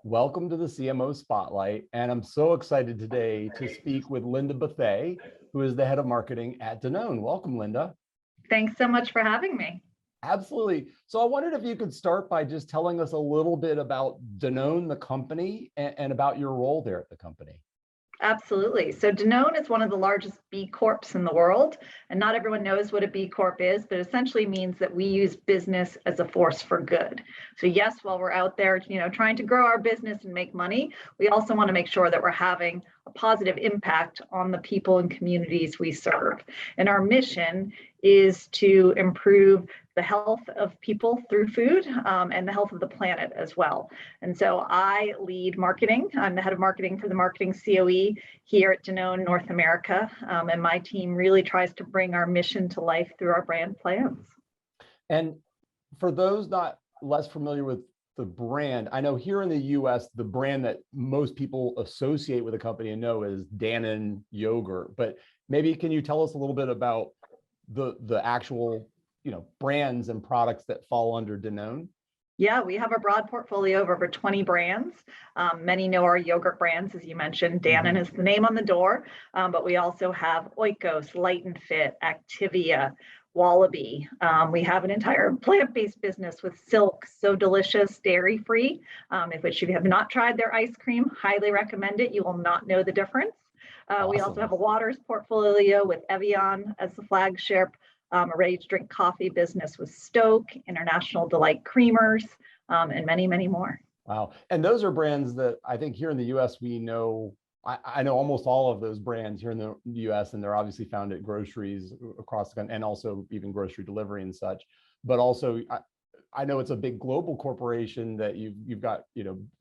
Welcome to the CMO Spotlight. And I'm so excited today to speak with Linda Bethea, who is the head of marketing at Danone. Welcome, Linda. Thanks so much for having me. Absolutely. So I wondered if you could start by just telling us a little bit about Danone, the company, and about your role there at the company. Absolutely. So Danone is one of the largest B Corps in the world, and not everyone knows what a B Corp is, but essentially means that we use business as a force for good. So yes, while we're out there, trying to grow our business and make money, we also want to make sure that we're having a positive impact on the people and communities we serve. And our mission is to improve the health of people through food and the health of the planet as well. And so I lead marketing. I'm the head of marketing for the marketing COE here at Danone North America. And my team really tries to bring our mission to life through our brand plans. And for those not less familiar with the brand, I know here in the US, the brand that most people associate with the company and know is Danone yogurt. But maybe can you tell us a little bit about the actual brands and products that fall under Danone? Yeah, we have a broad portfolio of over 20 brands. Many know our yogurt brands, as you mentioned. Danone is the name on the door, but we also have Oikos, Light and Fit, Activia, Wallaby. We have an entire plant-based business with Silk, So Delicious, dairy-free. If you have not tried their ice cream, highly recommend it. You will not know the difference. Awesome. We also have a waters portfolio with Evian as the flagship, a ready-to-drink coffee business with Stoke, International Delight Creamers, and many, many more. Wow. And those are brands that I think here in the US, we know, I know almost all of those brands here in the US, and they're obviously found at groceries across the country and also even grocery delivery and such. But also, I know it's a big global corporation that you've got,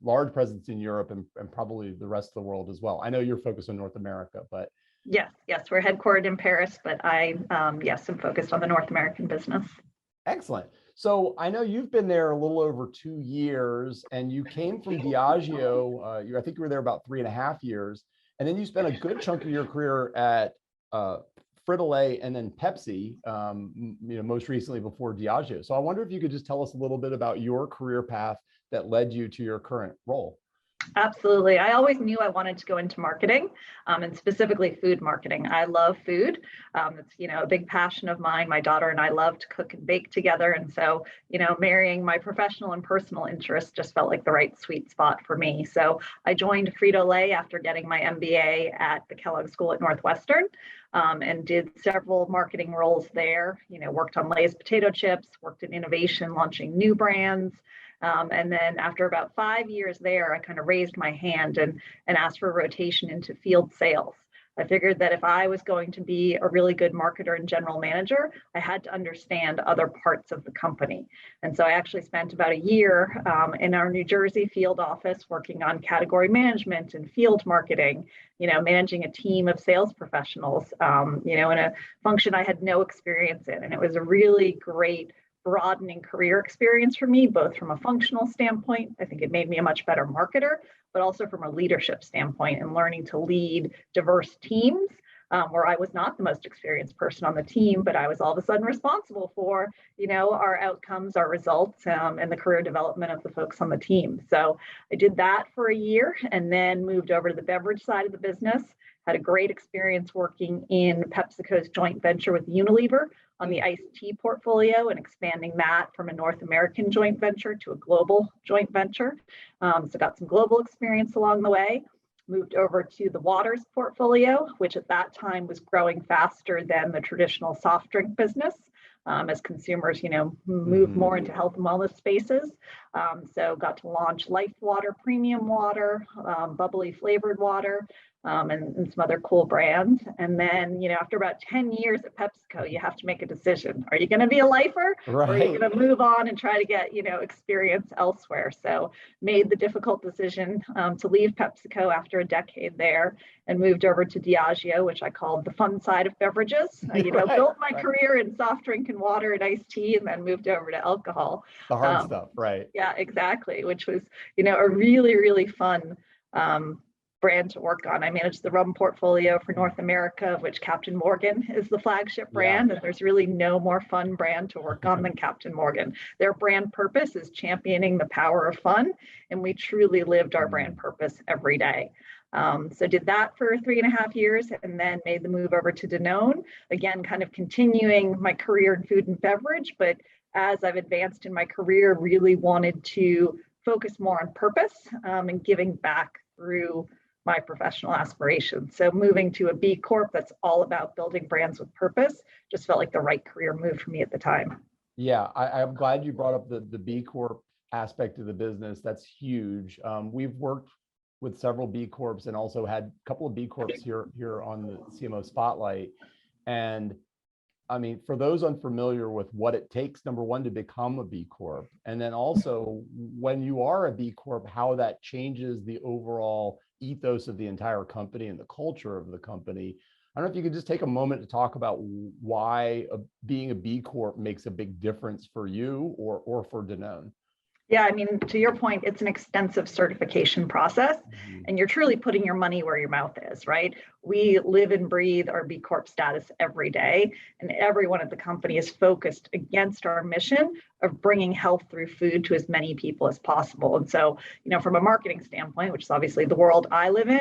large presence in Europe and probably the rest of the world as well. I know you're focused on North America, but yes, we're headquartered in Paris, but I, am focused on the North American business. Excellent. So I know you've been there a little over 2 years, and you came from Diageo. I think you were there about 3.5 years, and then you spent a good chunk of your career at Frito-Lay and then Pepsi, most recently before Diageo. So I wonder if you could just tell us a little bit about your career path that led you to your current role. Absolutely. I always knew I wanted to go into marketing, and specifically food marketing. I love food. It's, a big passion of mine. My daughter and I love to cook and bake together. And so, marrying my professional and personal interests just felt like the right sweet spot for me. So I joined Frito-Lay after getting my MBA at the Kellogg School at Northwestern, and did several marketing roles there. Worked on Lay's potato chips, worked in innovation, launching new brands. And then after about 5 years there, I kind of raised my hand and asked for a rotation into field sales. I figured that if I was going to be a really good marketer and general manager, I had to understand other parts of the company. And so I actually spent about a year in our New Jersey field office working on category management and field marketing, managing a team of sales professionals, in a function I had no experience in. And it was a really great broadening career experience for me, both from a functional standpoint. I think it made me a much better marketer, but also from a leadership standpoint and learning to lead diverse teams, where I was not the most experienced person on the team, but I was all of a sudden responsible for, our outcomes, our results, and the career development of the folks on the team. So I did that for a year and then moved over to the beverage side of the business. Had a great experience working in PepsiCo's joint venture with Unilever on the iced tea portfolio and expanding that from a North American joint venture to a global joint venture. So got some global experience along the way. Moved over to the waters portfolio, which at that time was growing faster than the traditional soft drink business. As consumers, move more into health and wellness spaces. So got to launch Life Water, premium water, bubbly flavored water, and some other cool brands. And then, after about 10 years at PepsiCo, you have to make a decision. Are you going to be a lifer? Right. Or are you going to move on and try to get, experience elsewhere? So made the difficult decision to leave PepsiCo after a decade there and moved over to Diageo, which I called the fun side of beverages. Built my career in soft drink and water and iced tea, and then moved over to alcohol. The hard stuff, right? Yeah, exactly. Which was, a really, really fun brand to work on. I manage the rum portfolio for North America, of which Captain Morgan is the flagship brand. And there's really no more fun brand to work on than Captain Morgan. Their brand purpose is championing the power of fun. And we truly lived our brand purpose every day. So did that for 3.5 years and then made the move over to Danone, again, kind of continuing my career in food and beverage. But as I've advanced in my career, really wanted to focus more on purpose and giving back through my professional aspirations. So moving to a B Corp that's all about building brands with purpose just felt like the right career move for me at the time. Yeah, I'm glad you brought up the B Corp aspect of the business. That's huge. We've worked with several B Corps and also had a couple of B Corps here on the CMO Spotlight. And I mean, for those unfamiliar with what it takes, number one, to become a B Corp, and then also when you are a B Corp, how that changes the overall ethos of the entire company and the culture of the company. I don't know if you could just take a moment to talk about why being a B Corp makes a big difference for you or for Danone. Yeah, I mean, to your point, it's an extensive certification process, and you're truly putting your money where your mouth is, right? We live and breathe our B Corp status every day, and everyone at the company is focused against our mission of bringing health through food to as many people as possible. And so, you know, from a marketing standpoint, which is obviously the world I live in,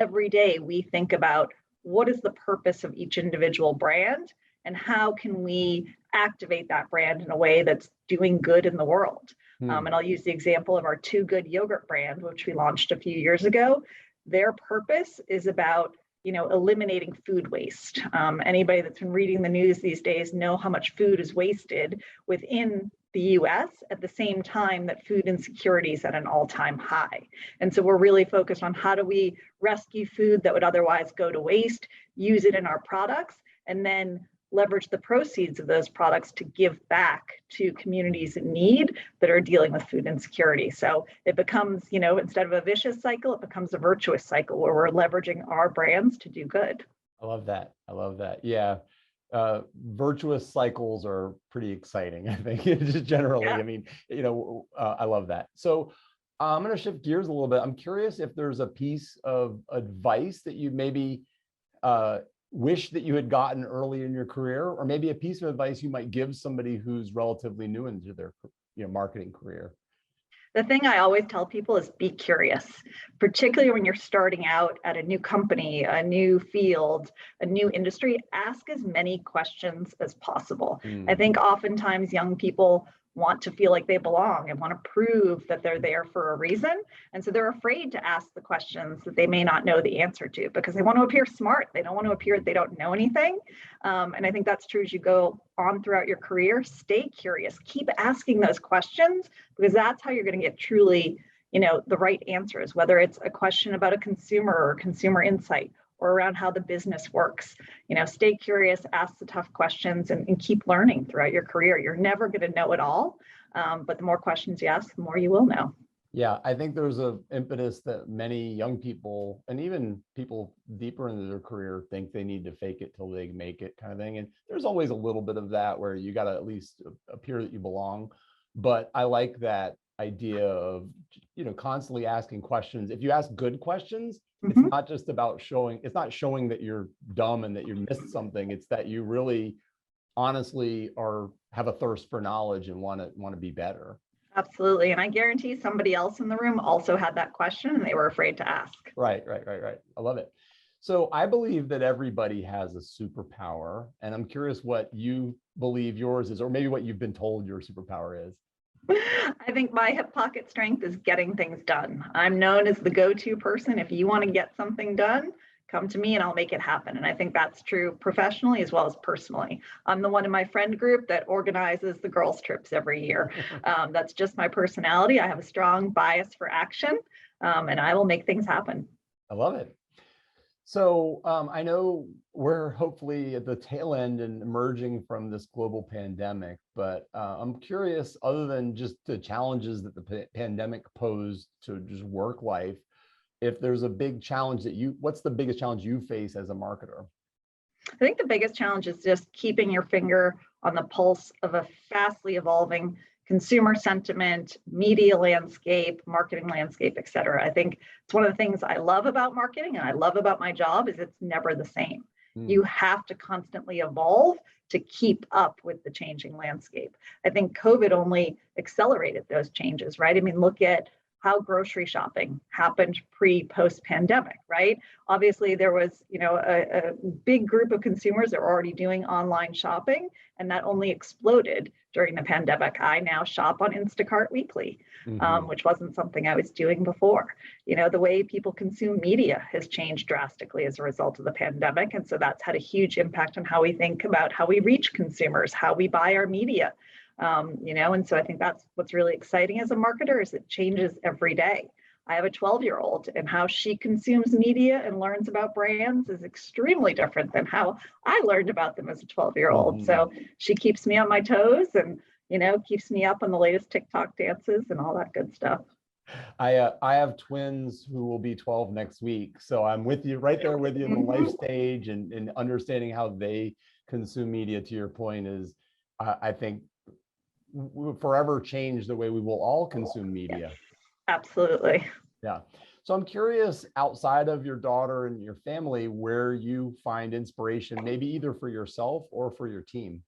every day we think about what is the purpose of each individual brand and how can we activate that brand in a way that's doing good in the world. And I'll use the example of our Too Good yogurt brand, which we launched a few years ago. Their purpose is about, you know, eliminating food waste. Anybody that's been reading the news these days know how much food is wasted within the US at the same time that food insecurity is at an all-time high. And so we're really focused on how do we rescue food that would otherwise go to waste, use it in our products, and then leverage the proceeds of those products to give back to communities in need that are dealing with food insecurity. So it becomes, you know, instead of a vicious cycle, it becomes a virtuous cycle where we're leveraging our brands to do good. I love that. I love that. Yeah. Virtuous cycles are pretty exciting, I think, just generally. I mean, you know, I love that. So I'm going to shift gears a little bit. I'm curious if there's a piece of advice that you maybe wish that you had gotten early in your career, or maybe a piece of advice you might give somebody who's relatively new into their, you know, marketing career. The thing I always tell people is be curious, particularly when you're starting out at a new company, a new field, a new industry. Ask as many questions as possible. I think oftentimes young people want to feel like they belong and want to prove that they're there for a reason. And so they're afraid to ask the questions that they may not know the answer to because they want to appear smart. They don't want to appear that they don't know anything. And I think that's true as you go on throughout your career. Stay curious, keep asking those questions because that's how you're going to get truly, you know, the right answers, whether it's a question about a consumer or consumer insight or around how the business works. You know, stay curious, ask the tough questions, and keep learning throughout your career. You're never going to know it all, but the more questions you ask, the more you will know. Yeah, I think there's an impetus that many young people and even people deeper into their career think they need to fake it till they make it kind of thing. And there's always a little bit of that where you got to at least appear that you belong. But I like that idea of, you know, constantly asking questions. If you ask good questions, it's not just about showing, it's not showing that you're dumb and that you missed something. It's that you really honestly have a thirst for knowledge and want to be better. Absolutely. And I guarantee somebody else in the room also had that question and they were afraid to ask. Right. I love it. So I believe that everybody has a superpower, and I'm curious what you believe yours is, or maybe what you've been told your superpower is. I think my hip pocket strength is getting things done. I'm known as the go-to person. If you want to get something done, come to me and I'll make it happen. And I think that's true professionally as well as personally. I'm the one in my friend group that organizes the girls' trips every year. That's just my personality. I have a strong bias for action, and I will make things happen. I love it. So I know we're hopefully at the tail end and emerging from this global pandemic, but I'm curious, other than just the challenges that the pandemic posed to just work life, if there's a big challenge what's the biggest challenge you face as a marketer? I think the biggest challenge is just keeping your finger on the pulse of a fastly evolving consumer sentiment, media landscape, marketing landscape, et cetera. I think it's one of the things I love about marketing and I love about my job is it's never the same. You have to constantly evolve to keep up with the changing landscape. I think COVID only accelerated those changes, right? I mean, look at how grocery shopping happened post pandemic, right? Obviously, there was, a big group of consumers that were already doing online shopping, and that only exploded during the pandemic. I now shop on Instacart weekly, which wasn't something I was doing before. The way people consume media has changed drastically as a result of the pandemic, and so that's had a huge impact on how we think about how we reach consumers, how we buy our media. And so I think that's what's really exciting as a marketer is it changes every day. I have a 12-year-old and how she consumes media and learns about brands is extremely different than how I learned about them as a 12-year-old. So she keeps me on my toes and, keeps me up on the latest TikTok dances and all that good stuff. I have twins who will be 12 next week. So I'm with you right there with you in the life stage and understanding how they consume media, to your point, is I think will forever change the way we will all consume media. Absolutely. Yeah. So I'm curious, outside of your daughter and your family, where you find inspiration, maybe either for yourself or for your team.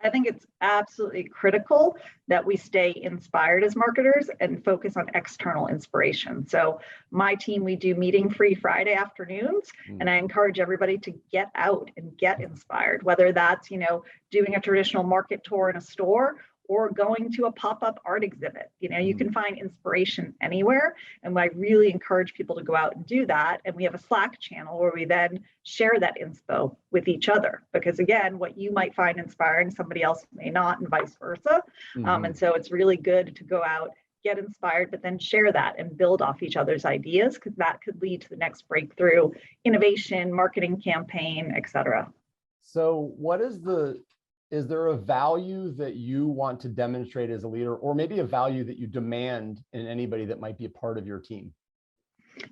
I think it's absolutely critical that we stay inspired as marketers and focus on external inspiration. So my team, we do meeting-free Friday afternoons, and I encourage everybody to get out and get inspired, whether that's, doing a traditional market tour in a store or going to a pop-up art exhibit. You can find inspiration anywhere. And I really encourage people to go out and do that. And we have a Slack channel where we then share that inspo with each other. Because again, what you might find inspiring, somebody else may not, and vice versa. And so it's really good to go out, get inspired, but then share that and build off each other's ideas, because that could lead to the next breakthrough, innovation, marketing campaign, et cetera. So is there a value that you want to demonstrate as a leader, or maybe a value that you demand in anybody that might be a part of your team?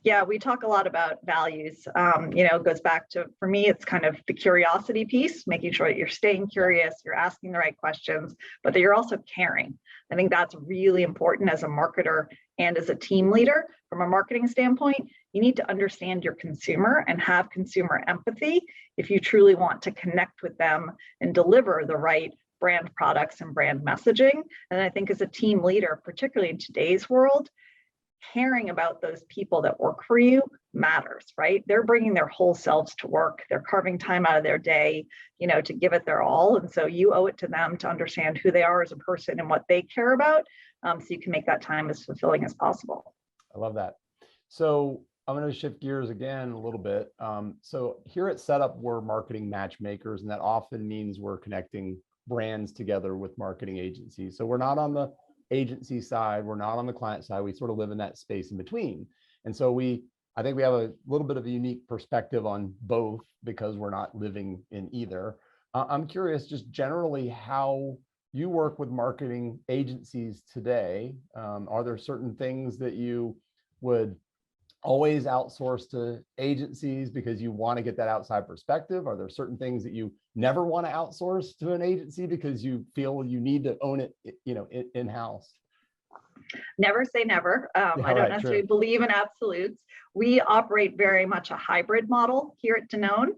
Yeah, we talk a lot about values. It goes back to, for me, it's kind of the curiosity piece, making sure that you're staying curious, you're asking the right questions, but that you're also caring. I think that's really important as a marketer and as a team leader. From a marketing standpoint, you need to understand your consumer and have consumer empathy if you truly want to connect with them and deliver the right brand products and brand messaging. And I think as a team leader, particularly in today's world, caring about those people that work for you matters, right? They're bringing their whole selves to work. They're carving time out of their day, to give it their all. And so you owe it to them to understand who they are as a person and what they care about, so you can make that time as fulfilling as possible. I love that. So I'm going to shift gears again a little bit. So here at Setup, we're marketing matchmakers, and that often means we're connecting brands together with marketing agencies. So we're not on the agency side, we're not on the client side. We sort of live in that space in between. And so I think we have a little bit of a unique perspective on both because we're not living in either. I'm curious, just generally, how you work with marketing agencies today. Are there certain things that you would always outsource to agencies because you want to get that outside perspective? Are there certain things that you never want to outsource to an agency because you feel you need to own it, in-house? Never say never. I don't necessarily believe in absolutes. We operate very much a hybrid model here at Danone.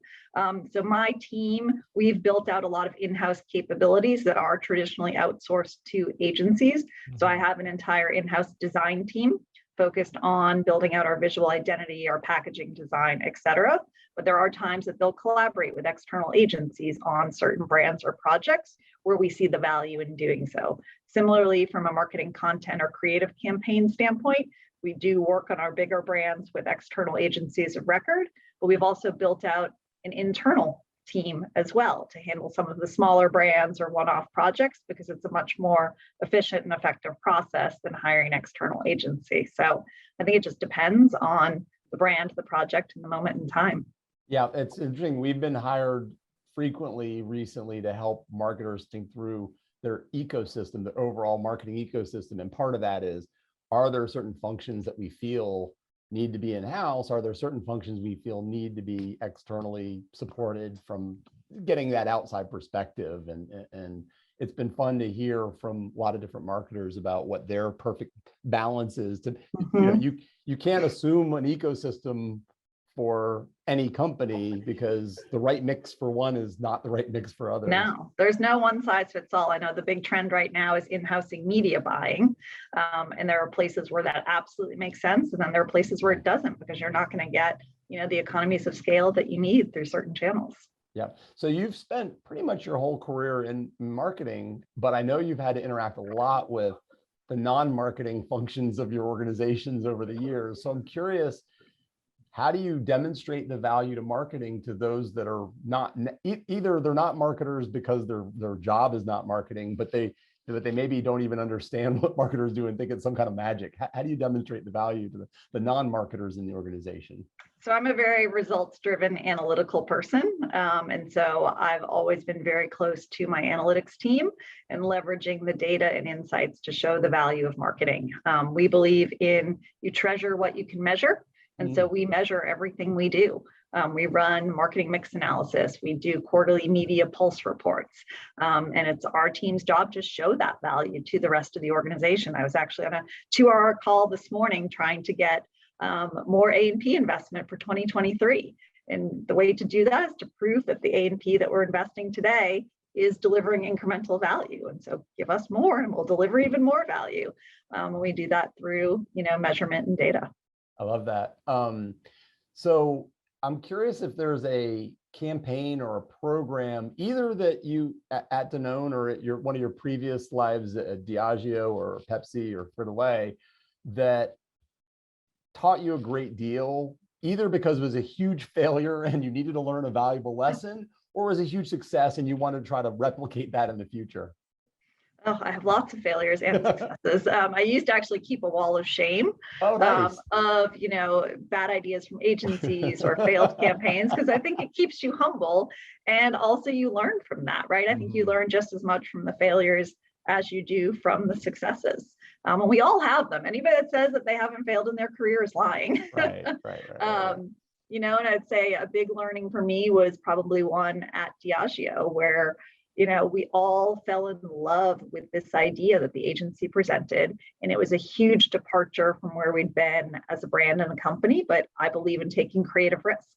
So my team, we've built out a lot of in-house capabilities that are traditionally outsourced to agencies. So I have an entire in-house design team focused on building out our visual identity, our packaging design, et cetera. But there are times that they'll collaborate with external agencies on certain brands or projects where we see the value in doing so. Similarly, from a marketing content or creative campaign standpoint, we do work on our bigger brands with external agencies of record, but we've also built out an internal team as well to handle some of the smaller brands or one-off projects, because it's a much more efficient and effective process than hiring an external agency. So I think it just depends on the brand, the project, and the moment in time. Yeah, it's interesting. We've been hired frequently recently to help marketers think through their ecosystem, the overall marketing ecosystem. And part of that is, are there certain functions that we feel need to be in-house? Are there certain functions we feel need to be externally supported from getting that outside perspective? And it's been fun to hear from a lot of different marketers about what their perfect balance is. To you can't assume an ecosystem for any company because the right mix for one is not the right mix for others. No, there's no one size fits all. I know the big trend right now is in-housing media buying. And there are places where that absolutely makes sense. And then there are places where it doesn't, because you're not going to get, the economies of scale that you need through certain channels. Yeah. So you've spent pretty much your whole career in marketing, but I know you've had to interact a lot with the non-marketing functions of your organizations over the years. So I'm curious, how do you demonstrate the value to marketing to those that are not, either they're not marketers because their job is not marketing, but they maybe don't even understand what marketers do and think it's some kind of magic? How do you demonstrate the value to the non-marketers in the organization? So I'm a very results-driven analytical person. And so I've always been very close to my analytics team and leveraging the data and insights to show the value of marketing. We believe in you treasure what you can measure. And so we measure everything we do. We run marketing mix analysis. We do quarterly media pulse reports. And it's our team's job to show that value to the rest of the organization. I was actually on a 2-hour call this morning trying to get more A&P investment for 2023. And the way to do that is to prove that the A&P that we're investing today is delivering incremental value. And so give us more and we'll deliver even more value. And we do that through, measurement and data. I love that. So I'm curious if there's a campaign or a program, either that you at Danone or at one of your previous lives at Diageo or Pepsi or Frito-Lay, that taught you a great deal, either because it was a huge failure and you needed to learn a valuable lesson, or was a huge success and you want to try to replicate that in the future? Oh, I have lots of failures and successes. I used to actually keep a wall of shame of bad ideas from agencies or failed campaigns, because I think it keeps you humble, and also you learn from that, right? I think you learn just as much from the failures as you do from the successes. And we all have them. Anybody that says that they haven't failed in their career is lying. Right. And I'd say a big learning for me was probably one at Diageo, where we all fell in love with this idea that the agency presented. And it was a huge departure from where we'd been as a brand and a company, but I believe in taking creative risks.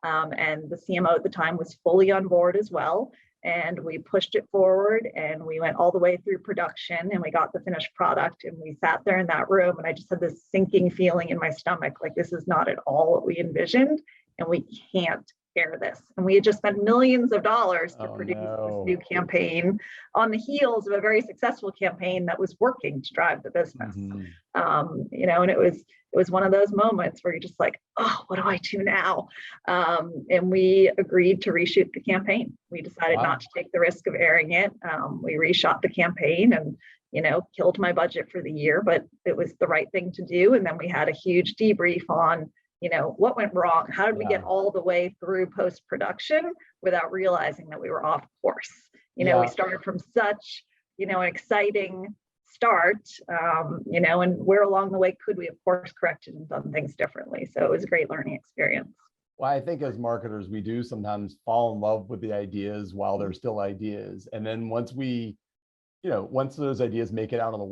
And the CMO at the time was fully on board as well. And we pushed it forward and we went all the way through production and we got the finished product, and we sat there in that room and I just had this sinking feeling in my stomach, like this is not at all what we envisioned and we can't air this. And we had just spent millions of dollars to produce this new campaign on the heels of a very successful campaign that was working to drive the business. And it was one of those moments where you're just like, oh, what do I do now? And we agreed to reshoot the campaign. We decided not to take the risk of airing it. We reshot the campaign and killed my budget for the year, but it was the right thing to do. And then we had a huge debrief on what went wrong? How did we get all the way through post-production without realizing that we were off course? We started from such, an exciting start, and where along the way could we have course corrected and done things differently? So it was a great learning experience. Well, I think as marketers, we do sometimes fall in love with the ideas while they're still ideas. And then once those ideas make it out in the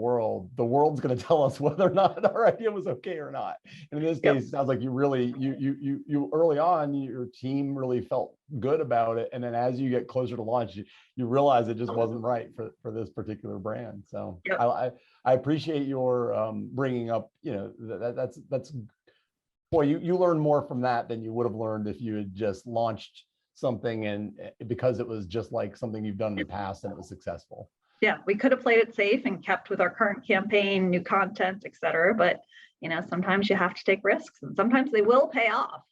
world's going to tell us whether or not our idea was okay or not. And in this case, it sounds like you really, you early on, your team really felt good about it. And then as you get closer to launch, you realize it just wasn't right for this particular brand. So I appreciate your bringing up, that's boy, you learn more from that than you would have learned if you had just launched something and because it was just like something you've done in the past and it was successful. Yeah, we could have played it safe and kept with our current campaign, new content, et cetera. But, sometimes you have to take risks and sometimes they will pay off.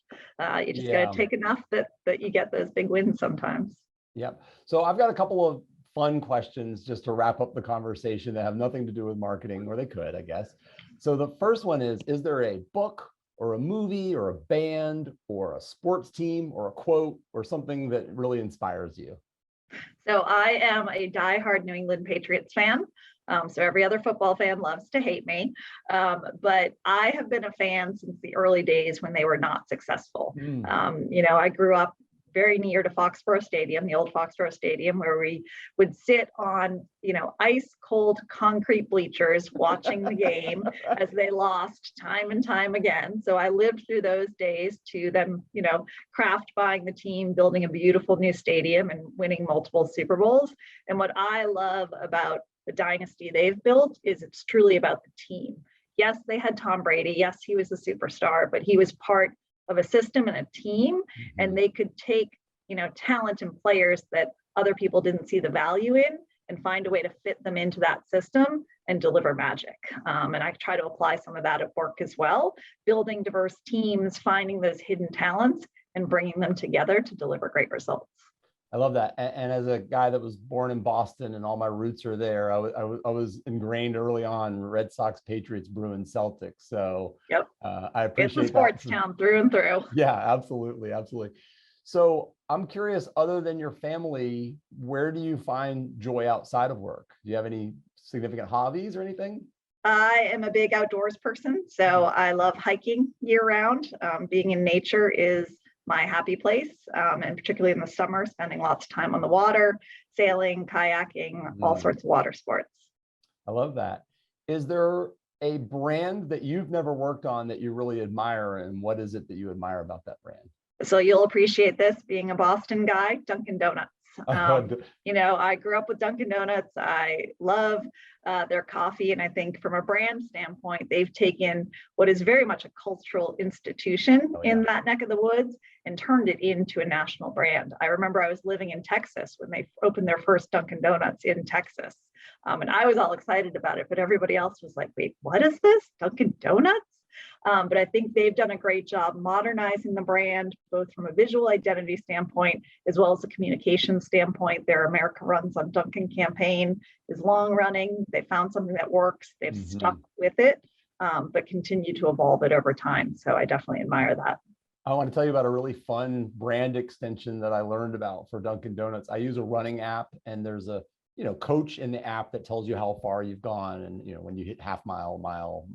You just got to take enough that you get those big wins sometimes. Yep. So I've got a couple of fun questions just to wrap up the conversation that have nothing to do with marketing, or they could, I guess. So the first one is there a book or a movie or a band or a sports team or a quote or something that really inspires you? So I am a diehard New England Patriots fan. So every other football fan loves to hate me. But I have been a fan since the early days when they were not successful. I grew up very near to Foxborough Stadium, the old Foxborough Stadium, where we would sit on, ice cold concrete bleachers watching the game as they lost time and time again. So I lived through those days to them, craft buying the team, building a beautiful new stadium and winning multiple Super Bowls. And what I love about the dynasty they've built is it's truly about the team. Yes, they had Tom Brady. Yes, he was a superstar, but he was part of a system and a team, and they could take, talent and players that other people didn't see the value in and find a way to fit them into that system and deliver magic. And I try to apply some of that at work as well, building diverse teams, finding those hidden talents and bringing them together to deliver great results. I love that. And as a guy that was born in Boston and all my roots are there, I was ingrained early on Red Sox, Patriots, Bruins, Celtics. So yep. I appreciate it's a sports town through and through. Yeah, absolutely. Absolutely. So I'm curious, other than your family, where do you find joy outside of work? Do you have any significant hobbies or anything? I am a big outdoors person. So I love hiking year round. Being in nature is my happy place, and particularly in the summer, spending lots of time on the water, sailing, kayaking, all sorts of water sports. I love that. Is there a brand that you've never worked on that you really admire, and what is it that you admire about that brand? So you'll appreciate this, being a Boston guy, Dunkin' Donuts. I grew up with Dunkin' Donuts. I love their coffee. And I think from a brand standpoint, they've taken what is very much a cultural institution in that neck of the woods and turned it into a national brand. I remember I was living in Texas when they opened their first Dunkin' Donuts in Texas. And I was all excited about it, but everybody else was like, wait, what is this? Dunkin' Donuts? But I think they've done a great job modernizing the brand, both from a visual identity standpoint, as well as a communication standpoint. Their America Runs on Dunkin' campaign is long running. They found something that works. They've stuck with it, but continue to evolve it over time. So I definitely admire that. I want to tell you about a really fun brand extension that I learned about for Dunkin' Donuts. I use a running app, and there's a coach in the app that tells you how far you've gone, and when you hit half mile,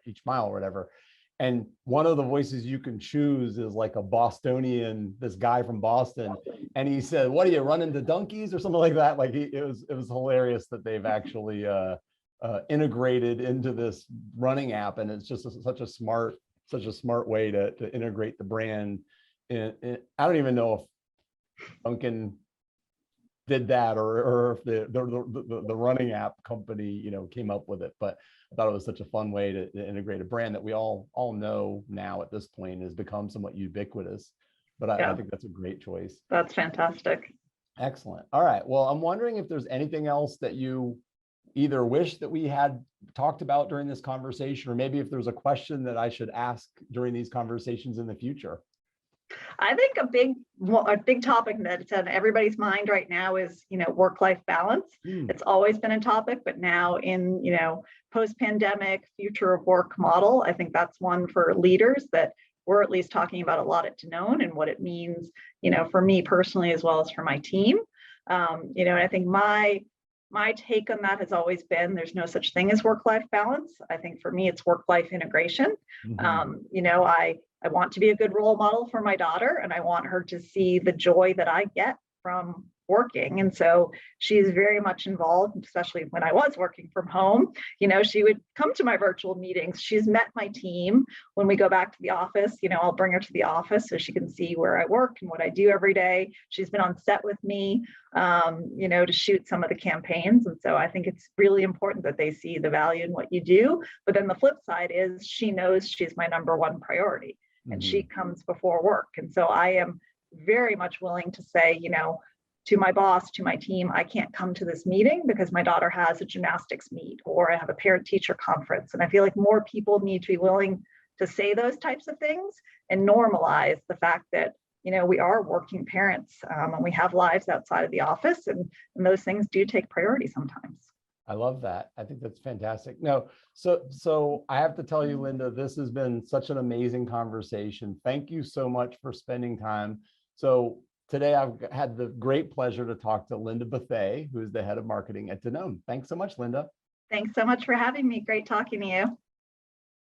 each mile or whatever. And one of the voices you can choose is like a Bostonian, this guy from Boston, and he said, "What are you running to Dunkies?" or something like that. Like it was hilarious that they've actually integrated into this running app, and it's just such a smart way to integrate the brand. I don't even know if Dunkin' did that or if the running app company came up with it, but I thought it was such a fun way to integrate a brand that we all know now at this point has become somewhat ubiquitous. But I think that's a great choice. That's fantastic. Excellent. All right. Well, I'm wondering if there's anything else that you either wish that we had talked about during this conversation, or maybe if there's a question that I should ask during these conversations in the future. I think a big topic that's on everybody's mind right now is, work-life balance. It's always been a topic, but now in, post-pandemic future of work model, I think that's one for leaders that we're at least talking about a lot at Danone and what it means, for me personally, as well as for my team. And I think my take on that has always been there's no such thing as work-life balance. I think for me, it's work-life integration. I want to be a good role model for my daughter, and I want her to see the joy that I get from working. And so she's very much involved, especially when I was working from home. She would come to my virtual meetings. She's met my team. When we go back to the office, I'll bring her to the office so she can see where I work and what I do every day. She's been on set with me, to shoot some of the campaigns. And so I think it's really important that they see the value in what you do. But then the flip side is she knows she's my number one priority. And she comes before work. And so I am very much willing to say, to my boss, to my team, I can't come to this meeting because my daughter has a gymnastics meet or I have a parent-teacher conference. And I feel like more people need to be willing to say those types of things and normalize the fact that, we are working parents and we have lives outside of the office, and those things do take priority sometimes. I love that. I think that's fantastic. No, so I have to tell you, Linda, this has been such an amazing conversation. Thank you so much for spending time. So today I've had the great pleasure to talk to Linda Bethea, who is the head of marketing at Danone. Thanks so much, Linda. Thanks so much for having me. Great talking to you.